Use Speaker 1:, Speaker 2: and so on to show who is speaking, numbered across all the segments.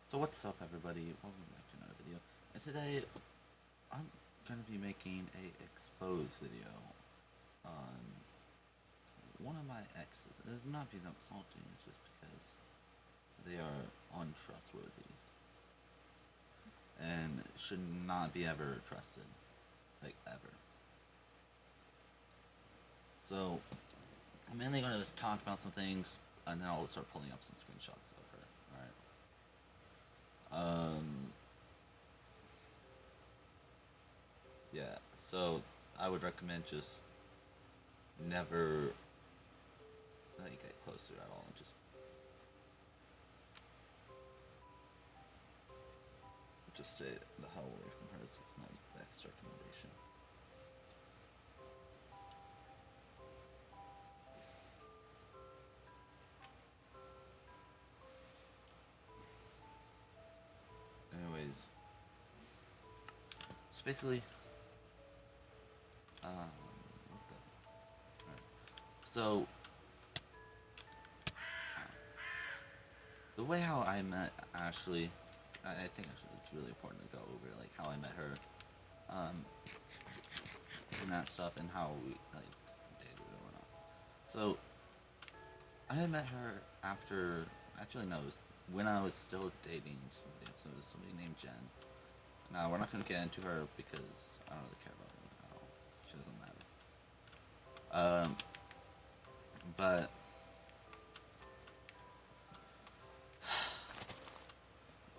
Speaker 1: So what's up, everybody? Welcome back to another video. And today I'm going to be making a expose video on one of my exes. It's not because I'm salty, it's just because they are untrustworthy and should not be ever trusted, like ever. So I'm mainly going to just talk about some things, and then I'll start pulling up some screenshots of her. All right. Yeah, so I would recommend just never like get closer at all. Just stay the hell away from her. It's my best recommendation. Anyways, so basically, what the? Alright. So the way how I met Ashley, I think actually it's really important to go over like how I met her, um, and that stuff, and how we like dated or whatnot. So I had met her after, actually no, it was when I was still dating somebody else. It was somebody named Jen. Now we're not gonna get into her because I don't really care about her at all. She doesn't matter. But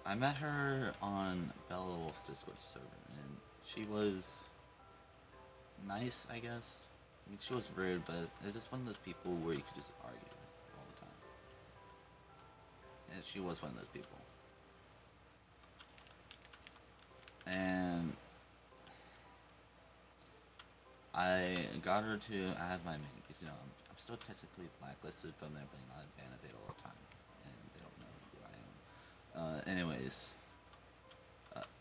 Speaker 1: I met her on bellathewolf's Discord server, and she was nice, I guess. I mean, she was rude, but it was just one of those people where you could just argue with all the time. And she was one of those people. And I got her to add my main because I'm still technically blacklisted from there, but I ban it all the time, and they don't know who I am. Anyways,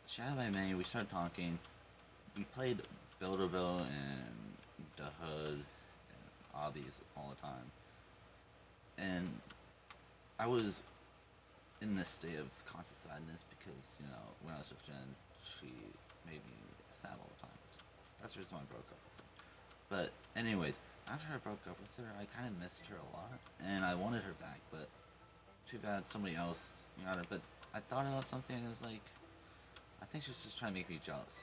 Speaker 1: she added my main. We started talking. We played Builderville and the Hood and Obbies all the time, and I was in this state of constant sadness because when I was with Jen, she made me sad all the time. That's the reason why I broke up with her. But anyways, after I broke up with her, I kind of missed her a lot, and I wanted her back. But too bad somebody else got her. But I thought about something, and it was like, I think she's just trying to make me jealous.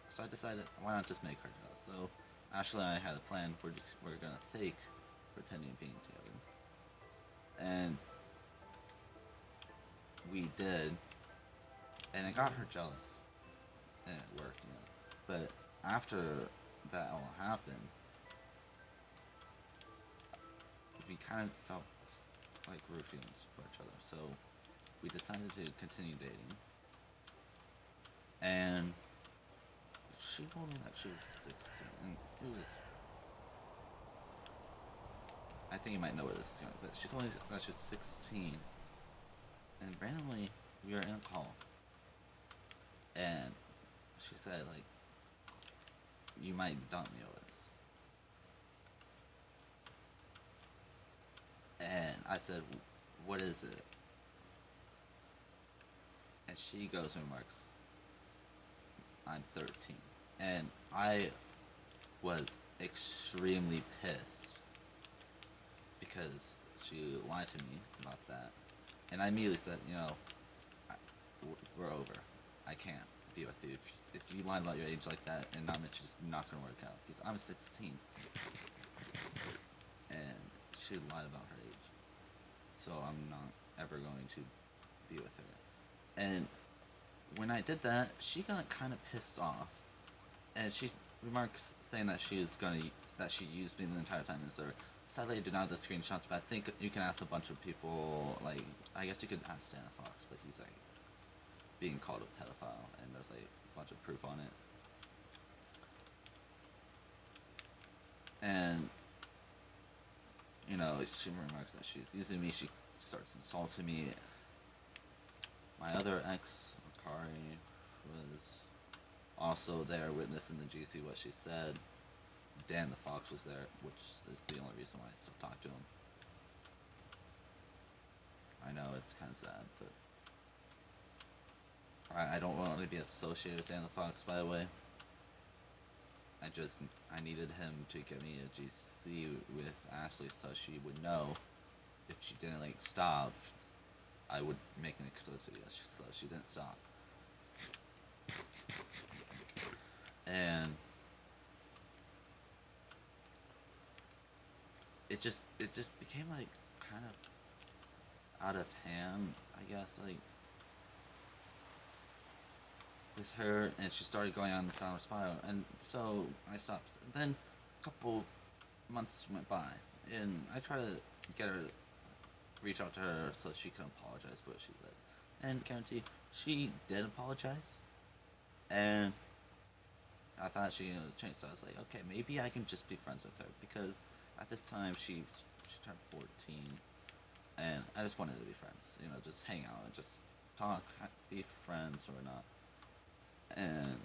Speaker 1: So I decided, why not just make her jealous? So Ashley and I had a plan. We're gonna fake pretending being together, and we did, and it got her jealous, and it worked. But after that all happened, we kind of felt like real feelings for each other. So we decided to continue dating, and she told me that she was 16, and it was. I think you might know where this is going, but she told me that she was 16, and randomly we were in a call, and she said like, "You might dump me over this," and I said, "What is it?" And she goes and remarks, "I'm 13," and I was extremely pissed because she lied to me about that, and I immediately said, we're over. I can't be with you if you lied about your age like that, and not mention it's not gonna work out because I'm 16, and she lied about her age, so I'm not ever going to be with her. And when I did that, she got kind of pissed off, and she remarks saying that she used me the entire time in the server. Sadly, I do not have the screenshots, but I think you can ask a bunch of people. Like, I guess you could ask Stan Fox, but he's like being called a pedophile, and there's like a bunch of proof on it. And she remarks that she's using me. She starts insulting me. My other ex, Akari, was also there witnessing the GC what she said. Dan the Fox was there, which is the only reason why I still talk to him. I know it's kind of sad, but I don't want to be associated with Dan the Fox, by the way. I needed him to get me a GC with Ashley so she would know if she didn't like stop, I would make an explicit video. So she didn't stop, and it just became like kind of out of hand, I guess. Like with her, and she started going on the downward spiral, and so I stopped. And then a couple months went by, and I tried to get her, reach out to her so she could apologize for what she did, and guarantee she did apologize, and I thought she changed. So I was like, okay, maybe I can just be friends with her because at this time she turned 14, and I just wanted to be friends. You know, just hang out and just talk, be friends or not. And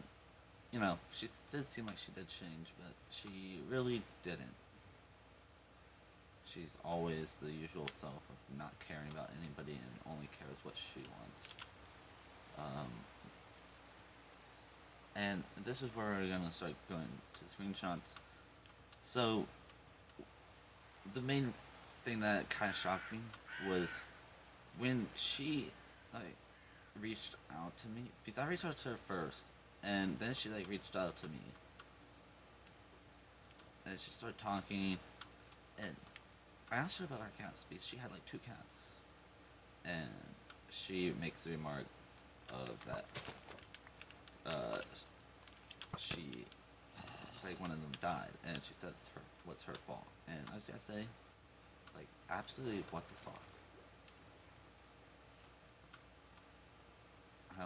Speaker 1: you know, she did seem like she did change, but she really didn't. She's always the usual self of not caring about anybody and only cares what she wants. And this is where we're gonna start going to screenshots. So the main thing that kind of shocked me was when she like reached out to me, because I reached out to her first, and then she like reached out to me, and she started talking, and I asked her about her cats because she had like 2 cats, and she makes a remark of that she like one of them died, and she said it was her fault, and I was gonna say, like, absolutely, what the fuck.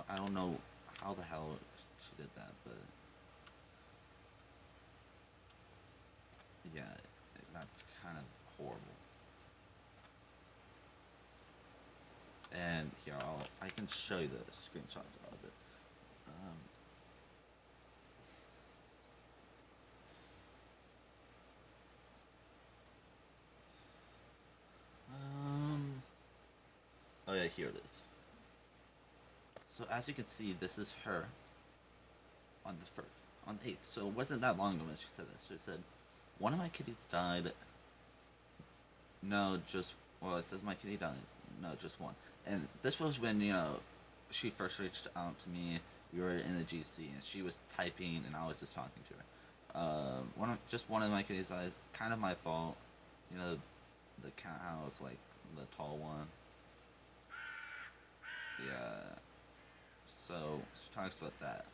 Speaker 1: I don't know how the hell she did that, but yeah, that's kind of horrible. And here, I can show you the screenshots of it. Oh yeah, here it is. So as you can see, this is her on the 8th. So it wasn't that long ago when she said this. She said, one of my kitties died. No, just, well, it says my kitty died. No, just one. And this was when, you know, she first reached out to me. We were in the GC, and she was typing, and I was just talking to her. Just one of my kitties died. Kind of my fault. You know, the cat house, like the tall one. Yeah. So she talks about that,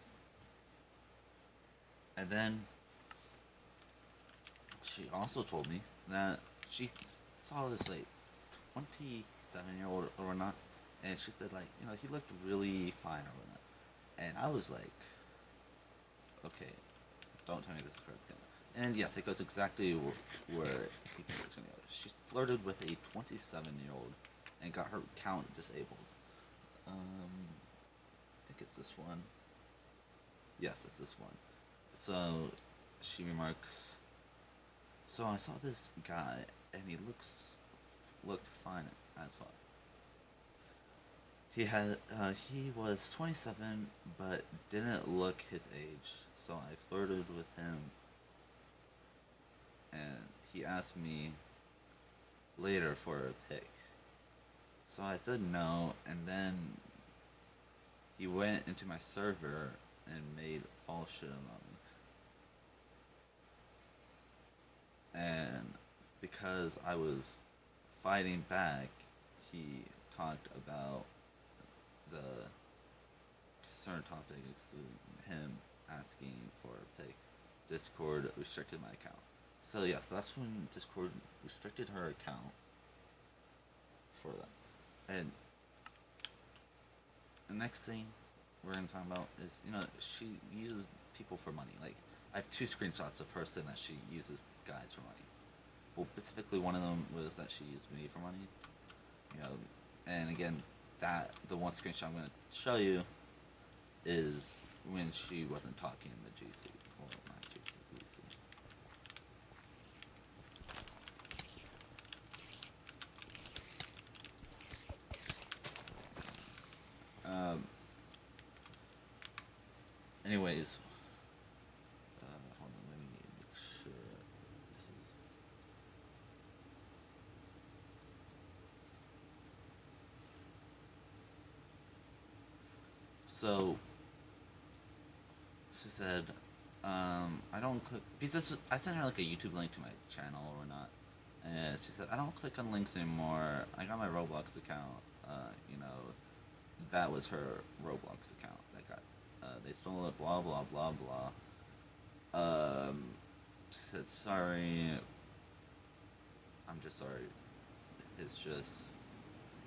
Speaker 1: and then she also told me that she saw this like 27-year-old or not, and she said like, you know, he looked really fine or whatnot, and I was like, okay, don't tell me this is where it's going. And yes, it goes exactly where he thinks it's gonna go. She flirted with a 27-year-old and got her account disabled. I think it's this one. Yes, it's this one. So she remarks, so I saw this guy and he looked fine as fuck. He was 27 but didn't look his age. So I flirted with him, and he asked me later for a pic. So I said no, and then he went into my server and made false shit about me. And because I was fighting back, he talked about the concerned topics, him asking for a pic. Discord restricted my account. So yes, that's when Discord restricted her account for that. And the next thing we're gonna talk about is, you know, she uses people for money. Like, I have 2 screenshots of her saying that she uses guys for money. Well, specifically one of them was that she used me for money. You know, and again, the one screenshot I'm gonna show you is when she wasn't talking in the GC, or not GC, VC. So she said, I don't click because I sent her like a YouTube link to my channel or not, and she said I don't click on links anymore. I got my Roblox account. You know, that was her Roblox account that got they stole it. Blah blah blah blah. She said sorry. I'm just sorry. It's just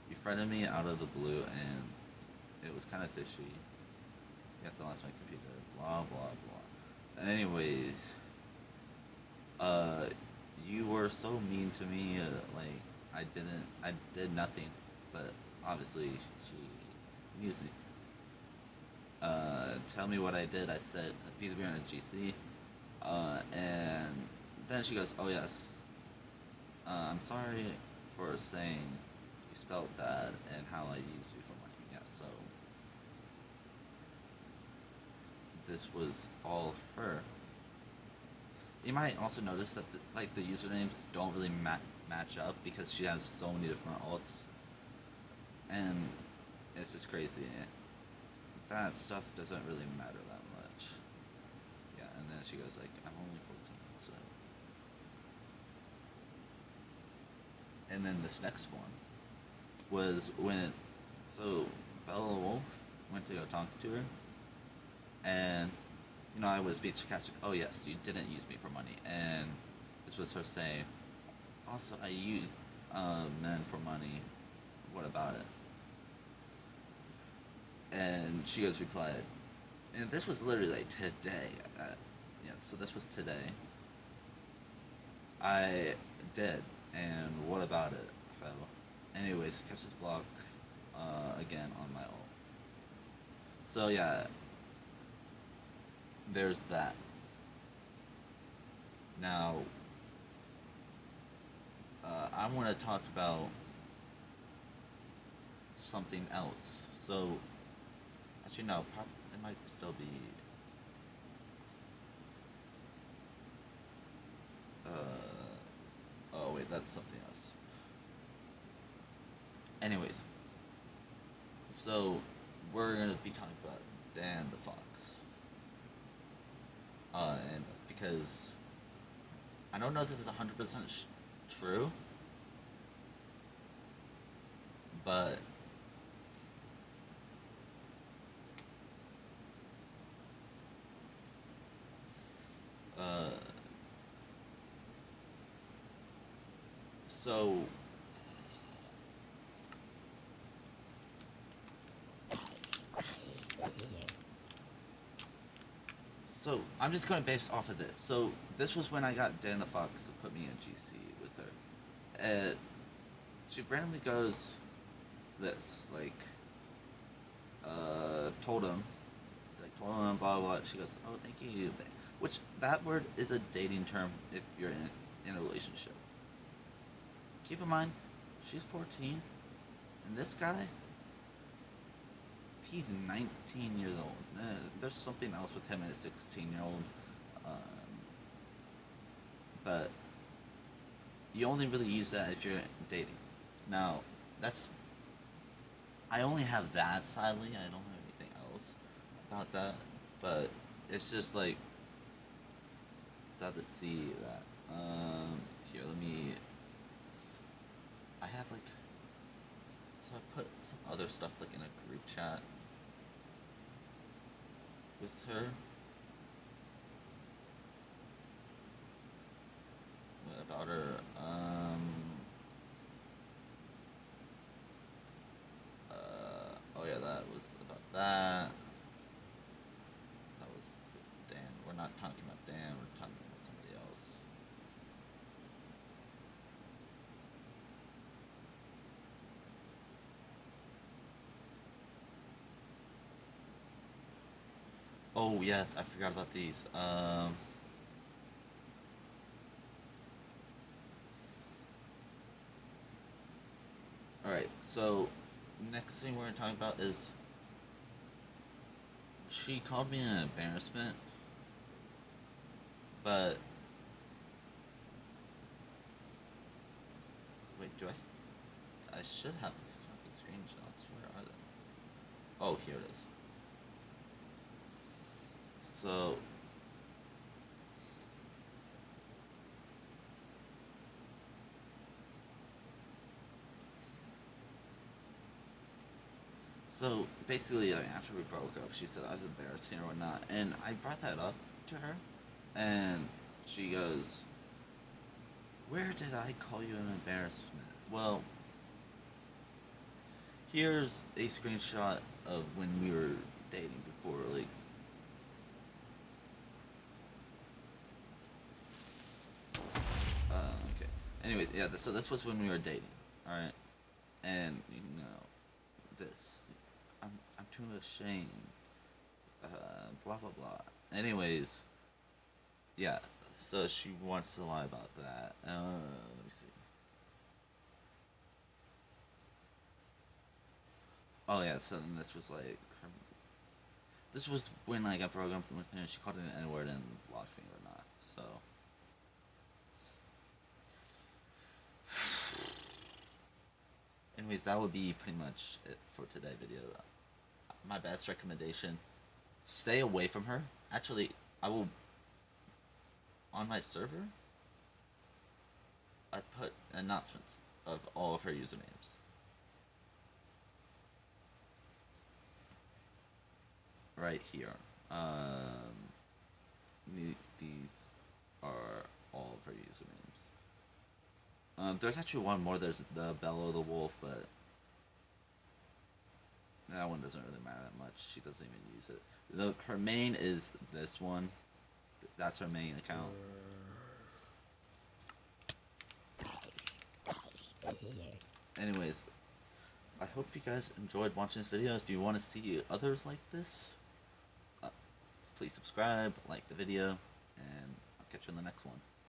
Speaker 1: you friended me out of the blue and it was kind of fishy. Yes, I lost my computer. Blah blah blah. Anyways, uh, you were so mean to me. Like I did nothing, but obviously she used me. Tell me what I did. I said a piece of beer on a GC. And then she goes, oh yes, I'm sorry for saying you spelled bad and how I used you for money. Yeah, so this was all her. You might also notice that like the usernames don't really match up because she has so many different alts, and it's just crazy. That stuff doesn't really matter that much. Yeah, and then she goes like, "I'm only 14," so. And then this next one was when, so Bella Wolf went to go talk to her, and I was being sarcastic. Oh yes, you didn't use me for money, and this was her saying, also I used men for money. What about it? And she goes replied, and this was literally like today. Yeah, so this was today. I did, and what about it? Well, anyways, catch this block again on my own. So yeah, there's that. Now, I want to talk about something else. So, actually, no, it might still be. Oh wait, that's something else. Anyways, so we're gonna be talking about Dan the Fox, and because I don't know if this is 100% true, but uh, so so I'm just going based off of this. So this was when I got Dan the Fox to put me in GC with her, and she randomly goes this like told him. He's like, told him, blah, blah, blah. She goes, oh, thank you. Which, that word is a dating term if you're in a relationship. Keep in mind, she's 14, and this guy, he's 19 years old. There's something else with him and a 16-year-old. Um, but you only really use that if you're dating. Now, that's. I only have that, sadly. I don't have anything else about that. But it's just like sad to see that. Here, let me. I have like. So I put some other stuff like in a group chat with her. About her. Oh yeah, that was about that. That was with Dan. We're not talking about Dan. We're talking about somebody else. Oh yes, I forgot about these. All right. So next thing we're gonna talk about is she called me an embarrassment, but wait, I should have the fucking screenshots. Where are they? Oh, here it is. So So basically, like, after we broke up, she said I was embarrassing or whatnot, and I brought that up to her, and she goes, "Where did I call you an embarrassment?" Well, here's a screenshot of when we were dating before, like. Okay. Anyways, yeah. So this was when we were dating, all right, and this. I'm too ashamed. Blah blah blah. Anyways, yeah. So she wants to lie about that. Let me see. Oh yeah. So then this was like. This was when like I broke up with her. She called it an N word and blocked me or not. So. Anyways, that would be pretty much it for today's video. My best recommendation: stay away from her. Actually, I will on my server. I put announcements of all of her usernames. Right here. These are all of her usernames. There's actually one more. There's the bellathewolf, but that one doesn't really matter that much. She doesn't even use it. Her main is this one. That's her main account. Anyways, I hope you guys enjoyed watching this video. If you want to see others like this, please subscribe, like the video, and I'll catch you in the next one.